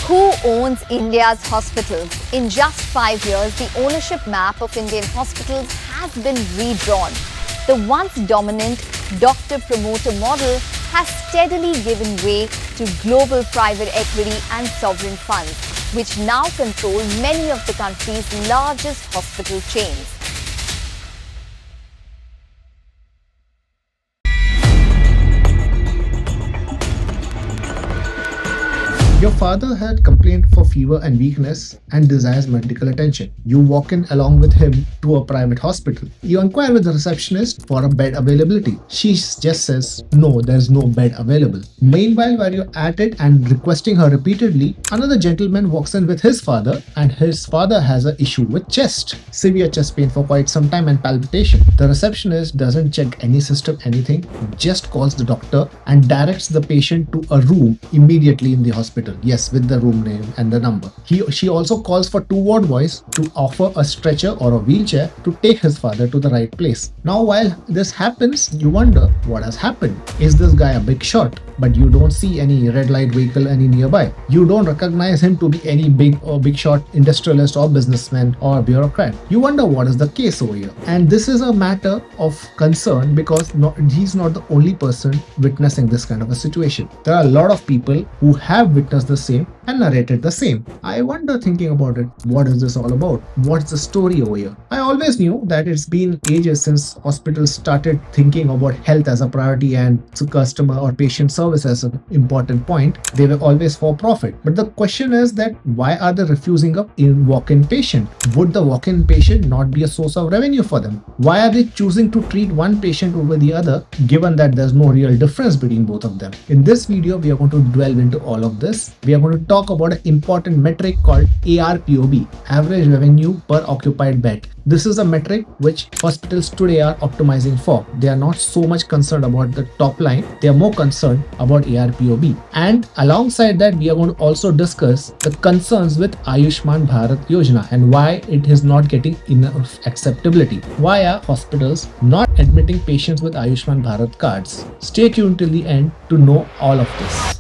Who owns India's hospitals? In just 5 years, the ownership map of Indian hospitals has been redrawn. The once dominant doctor-promoter model has steadily given way to global private equity and sovereign funds, which now control many of the country's largest hospital chains. Your father had complained for fever and weakness and desires medical attention. You walk in along with him to a private hospital. You inquire with the receptionist for a bed availability. She just says, no, there's no bed available. Meanwhile, while you're at it and requesting her repeatedly, another gentleman walks in with his father, and his father has an issue with chest. Severe chest pain for quite some time and palpitation. The receptionist doesn't check any system, anything, just calls the doctor and directs the patient to a room immediately in the hospital. Yes, with the room name and the number. She also calls for 2 ward boys to offer a stretcher or a wheelchair to take his father to the right place. Now, while this happens, you wonder what has happened. Is this guy a big shot? But you don't see any red light vehicle any nearby. You don't recognize him to be any big shot industrialist or businessman or bureaucrat. You wonder what is the case over here. And this is a matter of concern because he's not the only person witnessing this kind of a situation. There are a lot of people who have witnessed the same and narrated the same. I wonder, thinking about it, what is this all about? What's the story over here? I always knew that it's been ages since hospitals started thinking about health as a priority and customer or patient service as an important point. They were always for profit. But the question is that why are they refusing a walk-in patient? Would the walk-in patient not be a source of revenue for them? Why are they choosing to treat one patient over the other, given that there's no real difference between both of them? In this video, we are going to delve into all of this. We are going to talk about an important metric called ARPOB, average revenue per occupied bed. This is a metric which hospitals today are optimizing for. They are not so much concerned about the top line. They are more concerned about ARPOB. And alongside that, we are going to also discuss the concerns with Ayushman Bharat Yojana and why it is not getting enough acceptability. Why are hospitals not admitting patients with Ayushman Bharat cards? Stay tuned till the end to know all of this.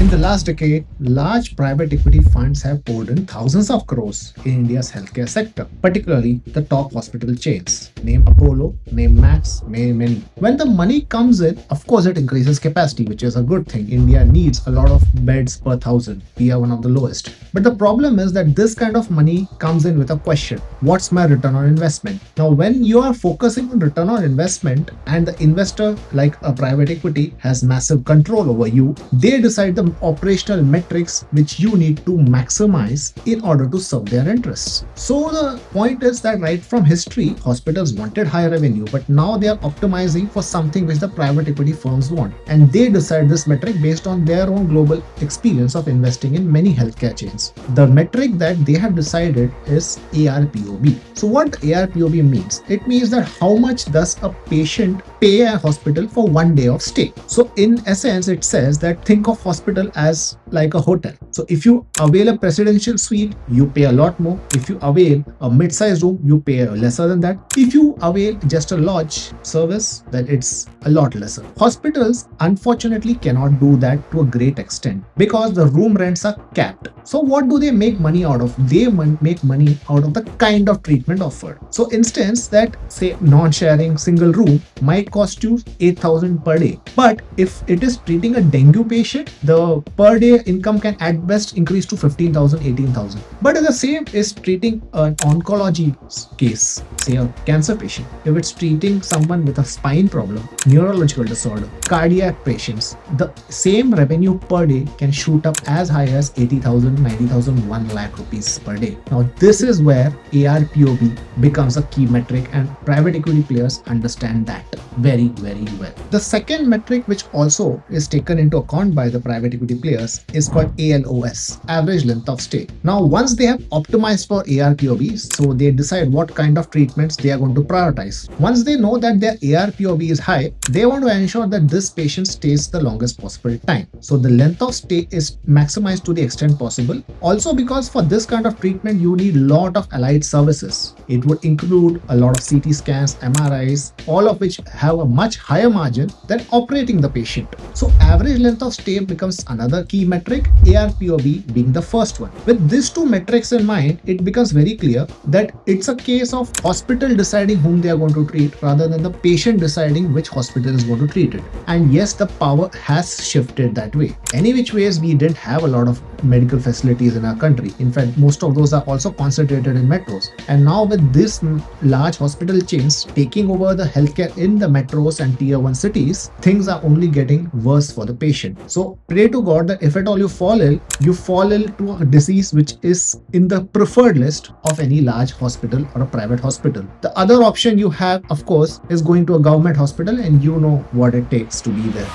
In the last decade, large private equity funds have poured in thousands of crores in India's healthcare sector, particularly the top hospital chains. Name Apollo, name Max, name many. When the money comes in, of course it increases capacity, which is a good thing. India needs a lot of beds per thousand. We are one of the lowest. But the problem is that this kind of money comes in with a question. What's my return on investment? Now, when you are focusing on return on investment and the investor, like a private equity, has massive control over you, they decide the operational metrics which you need to maximize in order to serve their interests. So the point is that right from history, hospitals wanted higher revenue, but now they are optimizing for something which the private equity firms want. And they decide this metric based on their own global experience of investing in many healthcare chains. The metric that they have decided is ARPOB. So what ARPOB means? It means that how much does a patient pay a hospital for 1 day of stay. So in essence, it says that think of hospital as like a hotel. So if you avail a presidential suite, you pay a lot more. If you avail a mid-sized room, you pay lesser than that. If you avail just a lodge service, then it's a lot lesser. Hospitals unfortunately cannot do that to a great extent because the room rents are capped. So what do they make money out of? They make money out of the kind of treatment offered. So instance that say non-sharing single room might cost you 8,000 per day. But if it is treating a dengue patient, the per day income can at best increase to 15,000, 18,000. But if the same is treating an oncology case, say a cancer patient, if it's treating someone with a spine problem, neurological disorder, cardiac patients, the same revenue per day can shoot up as high as 80,000, 90,000, 1 lakh rupees per day. Now this is where ARPOB becomes a key metric and private equity players understand that very, very well. The second metric which also is taken into account by the private equity equity players is called ALOS, average length of stay. Now, once they have optimized for ARPOB, so they decide what kind of treatments they are going to prioritize. Once they know that their ARPOB is high, they want to ensure that this patient stays the longest possible time. So the length of stay is maximized to the extent possible. Also, because for this kind of treatment, you need a lot of allied services. It would include a lot of CT scans, MRIs, all of which have a much higher margin than operating the patient. So average length of stay becomes another key metric, ARPOB being the first one. With these two metrics in mind, it becomes very clear that it's a case of hospital deciding whom they are going to treat rather than the patient deciding which hospital is going to treat it. And yes, the power has shifted that way. Any which ways, we didn't have a lot of medical facilities in our country. In fact, most of those are also concentrated in metros. And now with this large hospital chains taking over the healthcare in the metros and tier 1 cities, things are only getting worse for the patient. So pray to God that if at all you fall ill to a disease which is in the preferred list of any large hospital or a private hospital. The other option you have, of course, is going to a government hospital, and you know what it takes to be there.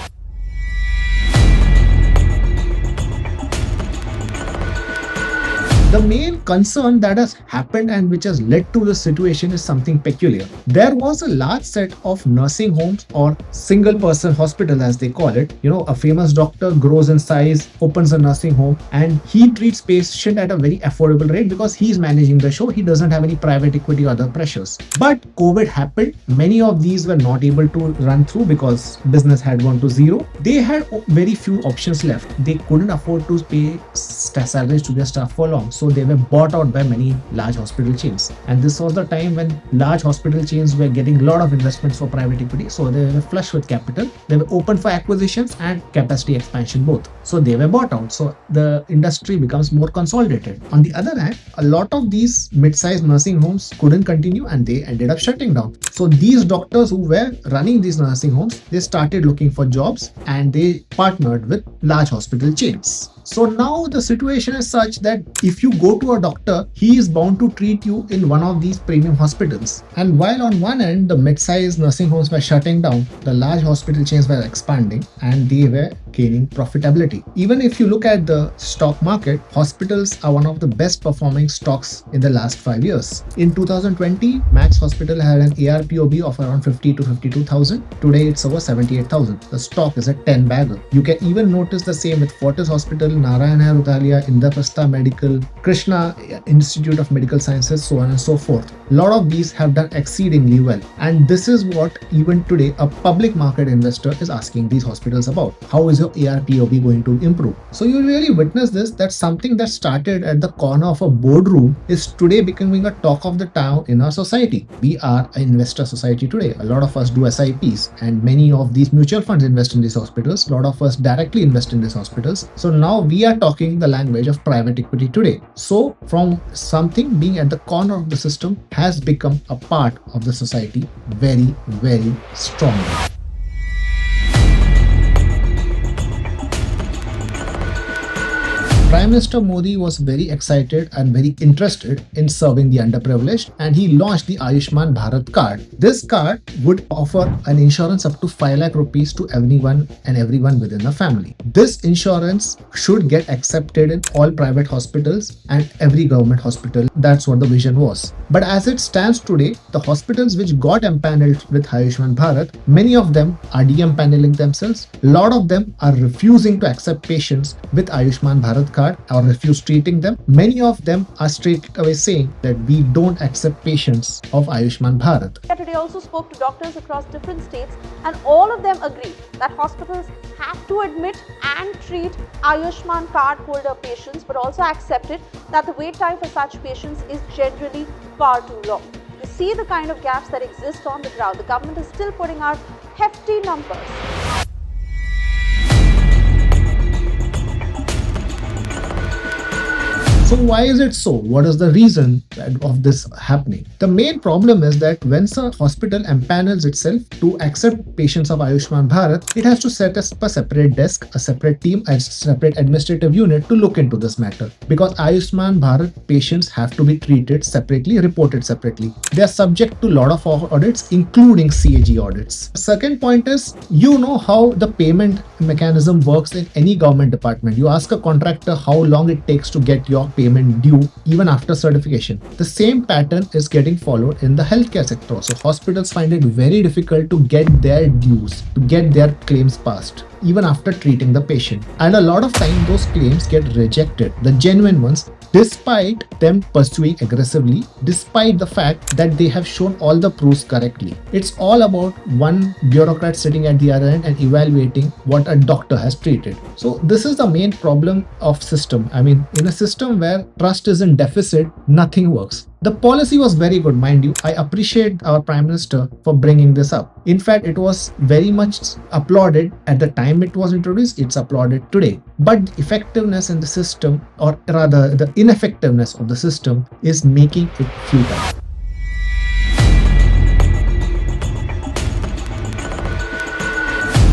The main concern that has happened and which has led to this situation is something peculiar. There was a large set of nursing homes or single person hospital as they call it. A famous doctor grows in size, opens a nursing home, and he treats patient at a very affordable rate because he's managing the show. He doesn't have any private equity or other pressures. But COVID happened. Many of these were not able to run through because business had gone to zero. They had very few options left. They couldn't afford to pay salaries to their staff for long. So they were bought out by many large hospital chains. And this was the time when large hospital chains were getting a lot of investments for private equity. So they were flush with capital. They were open for acquisitions and capacity expansion both. So they were bought out. So the industry becomes more consolidated. On the other hand, a lot of these mid-sized nursing homes couldn't continue and they ended up shutting down. So these doctors who were running these nursing homes, they started looking for jobs and they partnered with large hospital chains. So now the situation is such that if you go to a doctor, he is bound to treat you in one of these premium hospitals. And while on one end, the mid-sized nursing homes were shutting down, the large hospital chains were expanding and they were gaining profitability. Even if you look at the stock market, hospitals are one of the best performing stocks in the last 5 years. In 2020, Max Hospital had an ARPOB of around 50 to 52,000. Today it's over 78,000. The stock is a 10 bagger. You can even notice the same with Fortis Hospital, Narayana Ruthalia, Indraprastha Medical, Krishna Institute of Medical Sciences, so on and so forth. A lot of these have done exceedingly well. And this is what even today a public market investor is asking these hospitals about. How is your ARPOB going to improve? So you really witness this, that something that started at the corner of a boardroom is today becoming a talk of the town in our society. We are an investor society today. A lot of us do SIPs and many of these mutual funds invest in these hospitals. A lot of us directly invest in these hospitals. So now we are talking the language of private equity today. So from something being at the corner of the system has become a part of the society very, very strongly. Prime Minister Modi was very excited and very interested in serving the underprivileged, and he launched the Ayushman Bharat card. This card would offer an insurance up to 5 lakh rupees to everyone within the family. This insurance should get accepted in all private hospitals and every government hospital. That's what the vision was. But as it stands today, the hospitals which got empaneled with Ayushman Bharat, many of them are de-empaneling themselves. A lot of them are refusing to accept patients with Ayushman Bharat card or refuse treating them. Many of them are straight away saying that we don't accept patients of Ayushman Bharat. Today also spoke to doctors across different states, and all of them agree that hospitals have to admit and treat Ayushman card holder patients, but also accepted that the wait time for such patients is generally far too long. You see the kind of gaps that exist on the ground. The government is still putting out hefty numbers. So why is it so? What is the reason of this happening? The main problem is that when a hospital empanels itself to accept patients of Ayushman Bharat, it has to set up a separate desk, a separate team, a separate administrative unit to look into this matter. Because Ayushman Bharat patients have to be treated separately, reported separately. They are subject to a lot of audits, including CAG audits. Second point is, you know how the payment mechanism works in any government department. You ask a contractor how long it takes to get your payment due even after certification. The same pattern is getting followed in the healthcare sector. So hospitals find it very difficult to get their dues, to get their claims passed, even after treating the patient. And a lot of time those claims get rejected, the genuine ones, despite them pursuing aggressively, despite the fact that they have shown all the proofs correctly. It's all about one bureaucrat sitting at the other end and evaluating what a doctor has treated. So this is the main problem of system. I mean, in a system where trust is in deficit, nothing works. The policy was very good, mind you. I appreciate our Prime Minister for bringing this up. In fact, it was very much applauded at the time it was introduced. It's applauded today. But the effectiveness in the system, or rather the ineffectiveness of the system, is making it futile.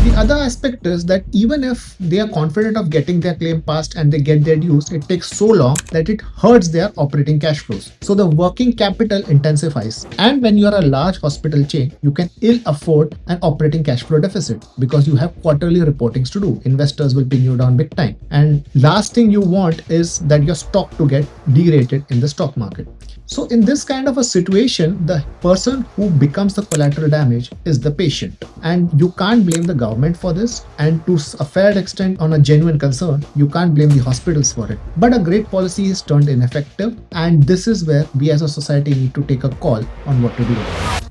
The other aspect is that even if they are confident of getting their claim passed and they get their dues, it takes so long that it hurts their operating cash flows. So the working capital intensifies. And when you are a large hospital chain, you can ill afford an operating cash flow deficit because you have quarterly reportings to do. Investors will pin you down big time. And last thing you want is that your stock to get derated in the stock market. So in this kind of a situation, the person who becomes the collateral damage is the patient. And you can't blame the government for this. And to a fair extent, on a genuine concern, you can't blame the hospitals for it. But a great policy is turned ineffective. And this is where we as a society need to take a call on what to do about it.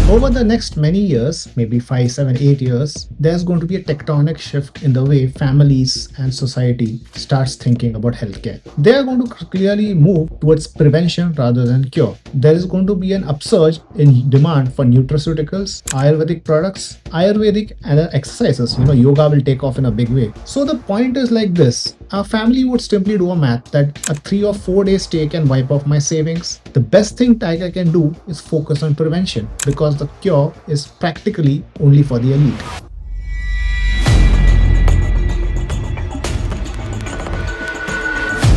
Over the next many years, maybe 5, 7, 8 years, there's going to be a tectonic shift in the way families and society starts thinking about healthcare. They are going to clearly move towards prevention rather than cure. There is going to be an upsurge in demand for nutraceuticals, Ayurvedic products, Ayurvedic and exercises. Yoga will take off in a big way. So the point is like this. A family would simply do a math that a 3 or 4 day stay can wipe off my savings. The best thing Tiger can do is focus on prevention, because the cure is practically only for the elite.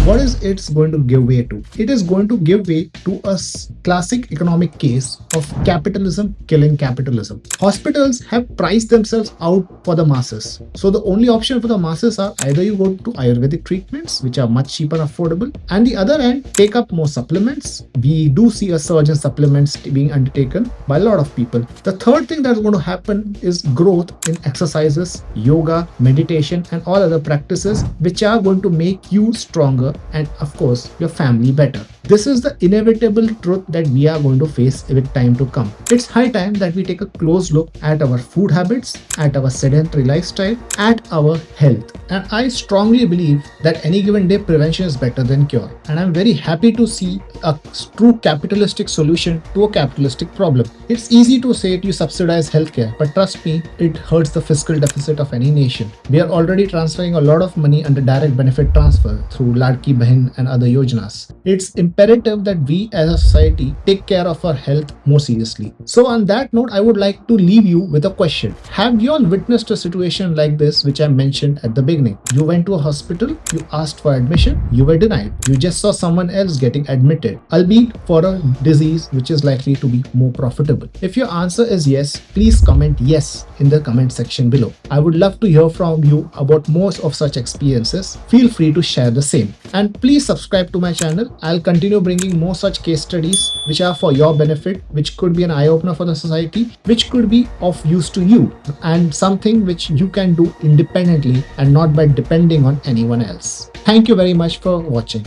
What is it going to give way to? It is going to give way to a classic economic case of capitalism killing capitalism. Hospitals have priced themselves out for the masses. So the only option for the masses are either you go to Ayurvedic treatments, which are much cheaper and affordable, and the other end, take up more supplements. We do see a surge in supplements being undertaken by a lot of people. The third thing that's going to happen is growth in exercises, yoga, meditation, and all other practices which are going to make you stronger and of course your family better. This is the inevitable truth that we are going to face with time to come. It's high time that we take a close look at our food habits, at our sedentary lifestyle, at our health. And I strongly believe that any given day prevention is better than cure. And I'm very happy to see a true capitalistic solution to a capitalistic problem. It's easy to say you subsidize healthcare, but trust me, it hurts the fiscal deficit of any nation. We are already transferring a lot of money under direct benefit transfer through Ladki Bahin and other yojanas. It's imperative that we as a society take care of our health more seriously. So on that note, I would like to leave you with a question. Have you all witnessed a situation like this which I mentioned at the beginning? You went to a hospital, you asked for admission, you were denied. You just saw someone else getting admitted, albeit for a disease which is likely to be more profitable. If your answer is yes, please comment yes in the comment section below. I would love to hear from you about more of such experiences. Feel free to share the same. And please subscribe to my channel. I'll continue bringing more such case studies which are for your benefit, which could be an eye-opener for the society, which could be of use to you, and something which you can do independently and not by depending on anyone else. Thank you very much for watching.